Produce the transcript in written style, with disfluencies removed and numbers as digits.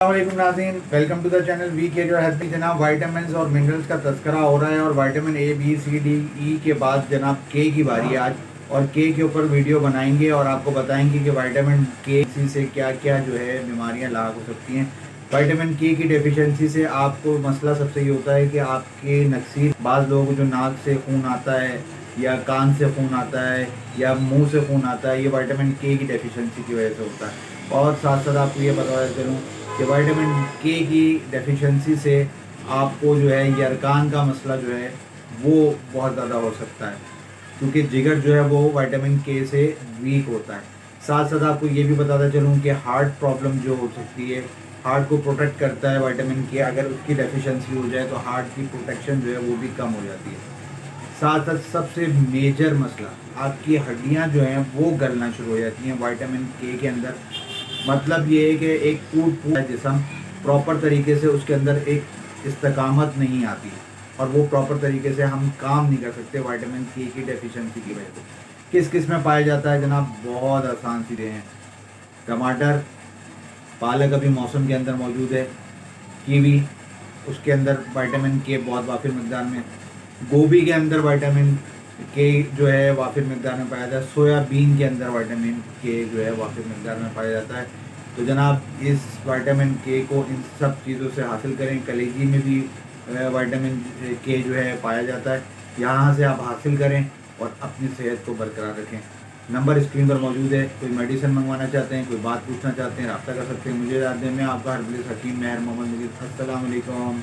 السلام علیکم ناظرین، welcome to the channel we care your health. جناب وائٹامنز اور منرلز کا تذکرہ ہو رہا ہے اور vitamin A B C D E کے بعد جناب کے کی باری ہے آج، اور کے اوپر ویڈیو بنائیں گے اور آپ کو بتائیں گے کہ وائٹامن کے سے کیا کیا جو ہے بیماریاں لاحق ہو سکتی ہیں۔ وائٹامن کے کی ڈیفیشنسی سے آپ کو مسئلہ سب سے یہ ہوتا ہے کہ آپ کے نکسیر، بعض لوگوں کو جو ناک سے خون آتا ہے یا کان سے خون آتا ہے یا منہ سے خون آتا ہے، یہ وائٹامن کے کی ڈیفیشنسی کی وجہ سے ہوتا ہے۔ اور ساتھ ساتھ آپ کو یہ بتایا چلوں کہ وائٹامن کے کی ڈیفیشنسی سے آپ کو جو ہے یرکان کا مسئلہ جو ہے وہ بہت زیادہ ہو سکتا ہے، کیونکہ جگر جو ہے وہ وائٹامن کے سے ویک ہوتا ہے۔ ساتھ ساتھ آپ کو یہ بھی بتاتا چلوں کہ ہارٹ پرابلم جو ہو سکتی ہے، ہارٹ کو پروٹیکٹ کرتا ہے وائٹامن کے، اگر اس کی ڈیفیشنسی ہو جائے تو ہارٹ کی پروٹیکشن جو ہے وہ بھی کم ہو جاتی ہے۔ ساتھ ساتھ سب سے میجر مسئلہ، آپ کی ہڈیاں جو ہیں وہ گلنا شروع ہو جاتی ہیں وائٹامن کے اندر۔ مطلب یہ ہے کہ ایک ٹوٹ جسم پراپر طریقے سے اس کے اندر ایک استقامت نہیں آتی، اور وہ پراپر طریقے سے ہم کام نہیں کر سکتے وائٹامن کے کی ڈیفیشنسی کی وجہ سے۔ کس میں پایا جاتا ہے جناب؟ بہت آسان چیزیں ہیں۔ ٹماٹر، پالک ابھی موسم کے اندر موجود ہے، کیوی اس کے اندر وائٹامن کے بہت وافر مقدار میں، گوبھی کے اندر وائٹامن کے جو ہے وافر مقدار میں پایا جاتا ہے، سویا بین کے اندر وائٹامن کے جو ہے وافر مقدار میں پایا جاتا ہے۔ تو جناب اس وائٹامن کے کو ان سب چیزوں سے حاصل کریں۔ کلیجی میں بھی وائٹامن کے جو ہے پایا جاتا ہے، یہاں سے آپ حاصل کریں اور اپنی صحت کو برقرار رکھیں۔ نمبر اسکرین پر موجود ہے، کوئی میڈیسن منگوانا چاہتے ہیں، کوئی بات پوچھنا چاہتے ہیں، رابطہ کر سکتے ہیں۔ مجھے یاد ہے، میں آپ کا ہربلس حکیم مہر محمد مجید۔ السلام علیکم۔